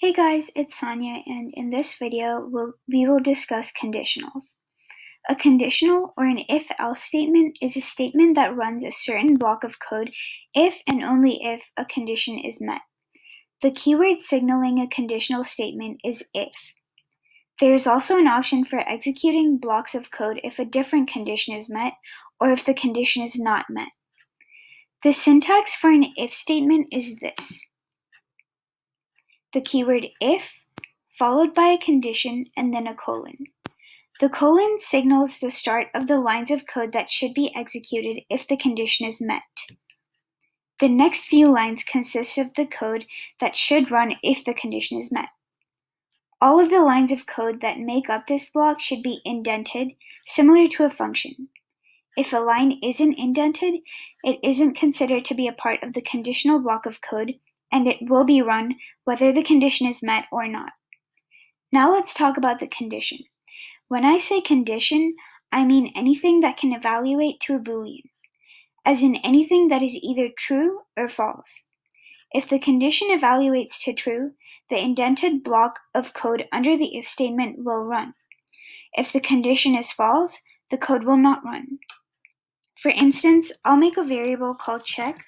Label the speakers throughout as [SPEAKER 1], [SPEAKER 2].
[SPEAKER 1] Hey guys, it's Sonia, and in this video we will discuss conditionals. A conditional or an if-else statement is a statement that runs a certain block of code if and only if a condition is met. The keyword signaling a conditional statement is if. There is also an option for executing blocks of code if a different condition is met or if the condition is not met. The syntax for an if statement is this: the keyword if, followed by a condition and then a colon. The colon signals the start of the lines of code that should be executed if the condition is met. The next few lines consist of the code that should run if the condition is met. All of the lines of code that make up this block should be indented, similar to a function. If a line isn't indented, it isn't considered to be a part of the conditional block of code, and it will be run whether the condition is met or not. Now let's talk about the condition. When I say condition, I mean anything that can evaluate to a Boolean, as in anything that is either true or false. If the condition evaluates to true, the indented block of code under the if statement will run. If the condition is false, the code will not run. For instance, I'll make a variable called check,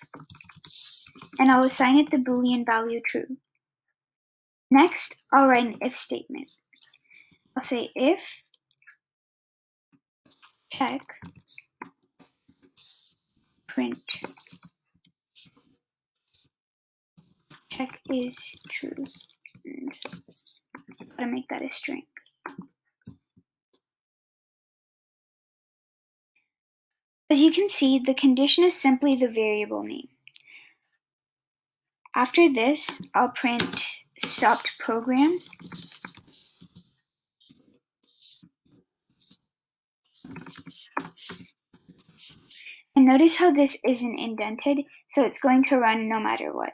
[SPEAKER 1] and I'll assign it the Boolean value true. Next, I'll write an if statement. I'll say if check print check is true. And gotta make that a string. As you can see, the condition is simply the variable name. After this, I'll print stopped program. And notice how this isn't indented, so it's going to run no matter what.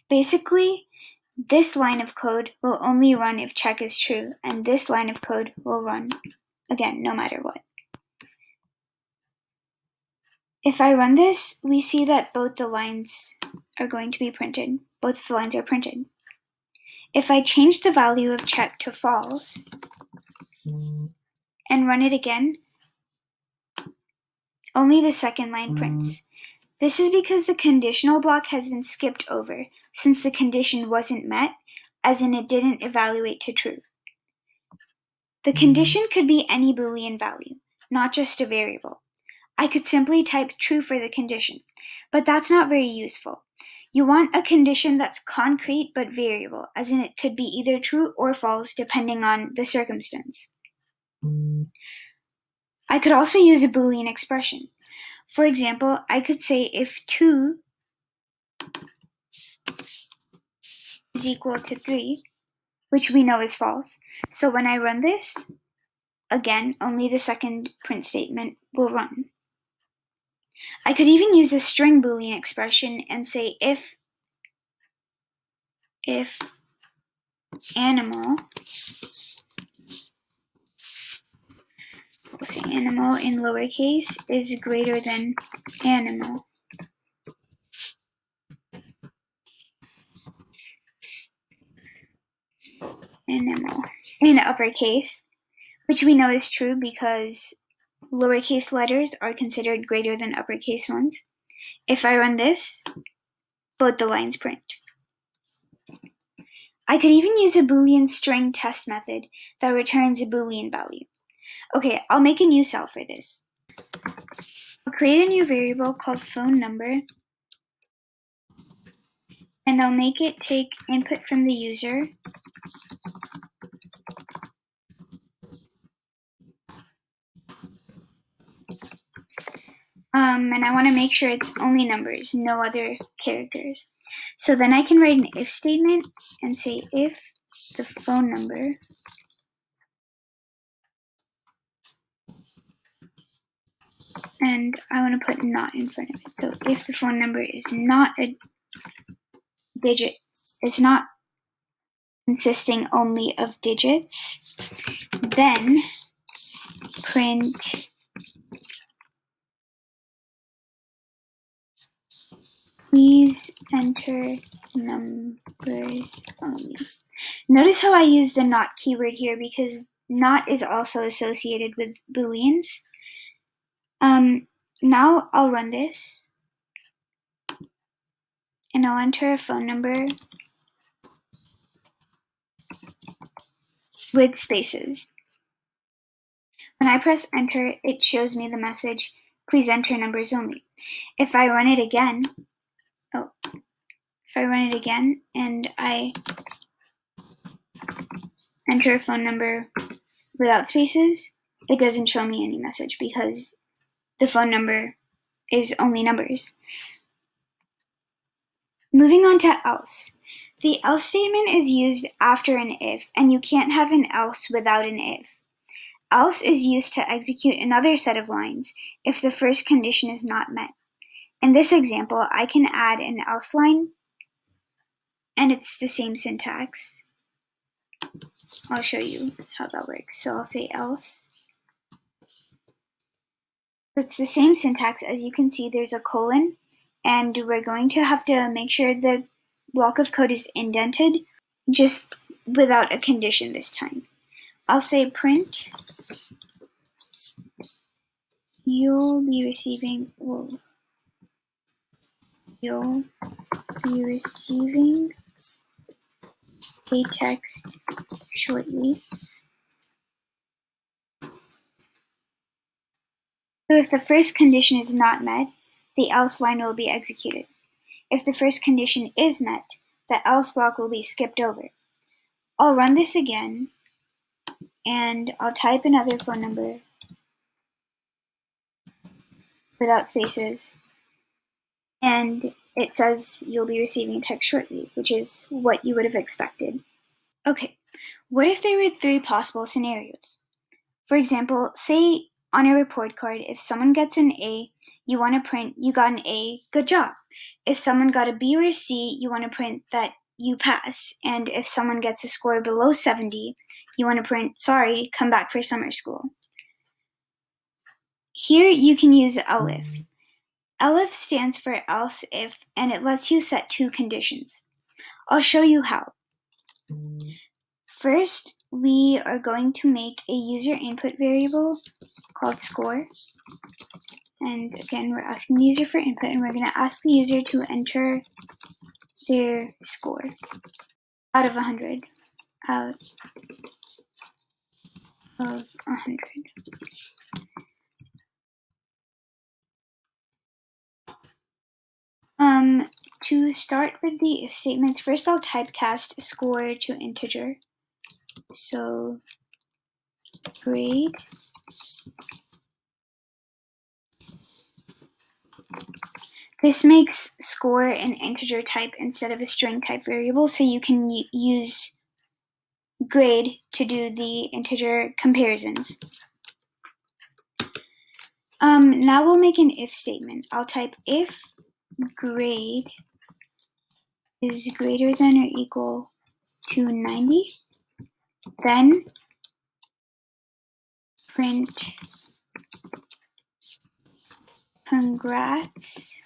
[SPEAKER 1] Basically, this line of code will only run if check is true, and this line of code will run, again, no matter what. If I run this, we see that both the lines are going to be printed. Both of the lines are printed. If I change the value of check to false and run it again, only the second line prints. This is because the conditional block has been skipped over, since the condition wasn't met, as in it didn't evaluate to true. The condition could be any Boolean value, not just a variable. I could simply type true for the condition, but that's not very useful. You want a condition that's concrete but variable, as in it could be either true or false depending on the circumstance. I could also use a Boolean expression. For example, I could say if 2 is equal to 3, which we know is false. So when I run this, again, only the second print statement will run. I could even use a string Boolean expression and say if animal, we'll say animal in lowercase is greater than animal. Animal in uppercase, which we know is true because lowercase letters are considered greater than uppercase ones. If I run this, both the lines print. I could even use a Boolean string test method that returns a Boolean value. Okay, I'll make a new cell for this. I'll create a new variable called phone number, and I'll make it take input from the user and I want to make sure it's only numbers, no other characters. So then I can write an if statement and say if the phone number and I want to put not in front of it. So if the phone number is not a digit, it's not consisting only of digits, then print Please enter numbers only. Notice how I use the not keyword here because not is also associated with Booleans. Now I'll run this and I'll enter a phone number with spaces. When I press enter, it shows me the message, please enter numbers only. If I run it again, and I enter a phone number without spaces, it doesn't show me any message because the phone number is only numbers. Moving on to else. The else statement is used after an if, and you can't have an else without an if. Else is used to execute another set of lines if the first condition is not met. In this example, I can add an else line, and it's the same syntax. I'll show you how that works. So I'll say else. It's the same syntax. As you can see, there's a colon, and we're going to have to make sure the block of code is indented, just without a condition this time. I'll say print, you'll be receiving a text shortly. So if the first condition is not met, the else line will be executed. If the first condition is met, the else block will be skipped over. I'll run this again, and I'll type another phone number without spaces, and it says you'll be receiving text shortly, which is what you would have expected. Okay, what if there were 3 possible scenarios? For example, say on a report card, if someone gets an A, you want to print, you got an A, good job. If someone got a B or a C, you want to print that you pass. And if someone gets a score below 70, you want to print, sorry, come back for summer school. Here you can use elif. Elif stands for else if, and it lets you set 2 conditions. I'll show you how. First, we are going to make a user input variable called score. And again, we're asking the user for input, and we're going to ask the user to enter their score out of 100. Out of 100. To start with the if statements, first I'll typecast score to integer. So grade this makes score an integer type instead of a string type variable, so you can use grade to do the integer comparisons. Now we'll make an if statement. I'll type if grade is greater than or equal to 90, then print congrats,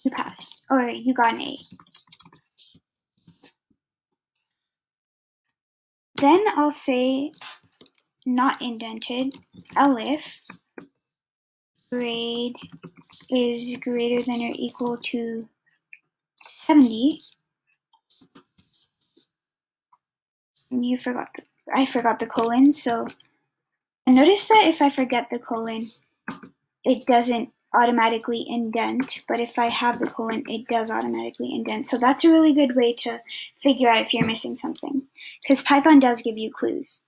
[SPEAKER 1] you passed, or you got an A. Then I'll say, not indented, elif grade is greater than or equal to 70, and I forgot the colon, so notice that if I forget the colon, it doesn't automatically indent, but if I have the colon, it does automatically indent. So that's a really good way to figure out if you're missing something, because Python does give you clues.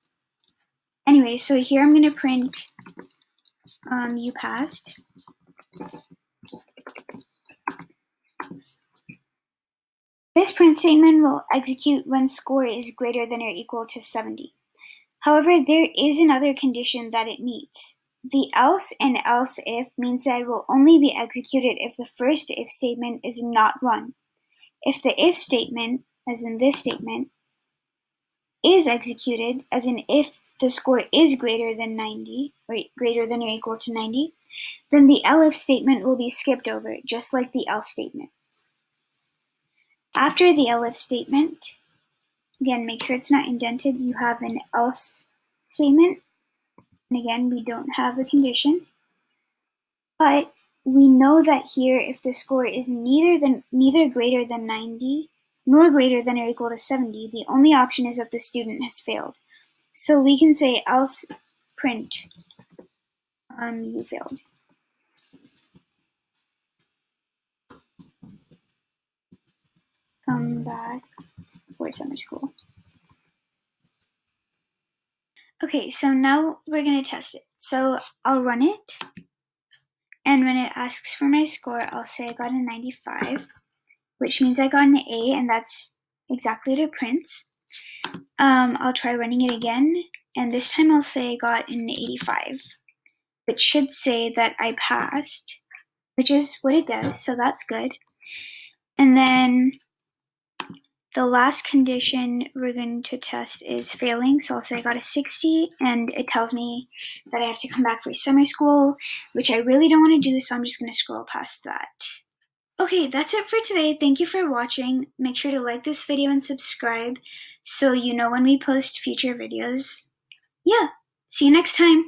[SPEAKER 1] Anyway, so here I'm going to print you passed. This print statement will execute when score is greater than or equal to 70. However, there is another condition that it meets. The else and else if means that it will only be executed if the first if statement is not run. If the if statement, as in this statement, is executed, as in if the score is greater than 90, or greater than or equal to 90, then the elif statement will be skipped over, just like the else statement. After the elif statement, again, make sure it's not indented, you have an else statement. And again, we don't have a condition. But we know that here, if the score is neither greater than 90 nor greater than or equal to 70, the only option is that the student has failed. So we can say else print you failed. Come back for summer school. Okay, so now we're going to test it. So I'll run it, and when it asks for my score, I'll say I got a 95, which means I got an A, and that's exactly what it prints. I'll try running it again, and this time I'll say I got an 85, which should say that I passed, which is what it does, so that's good. And then the last condition we're going to test is failing, so I'll say I got a 60, and it tells me that I have to come back for summer school, which I really don't want to do, so I'm just going to scroll past that. Okay, that's it for today. Thank you for watching. Make sure to like this video and subscribe so you know when we post future videos. Yeah, see you next time.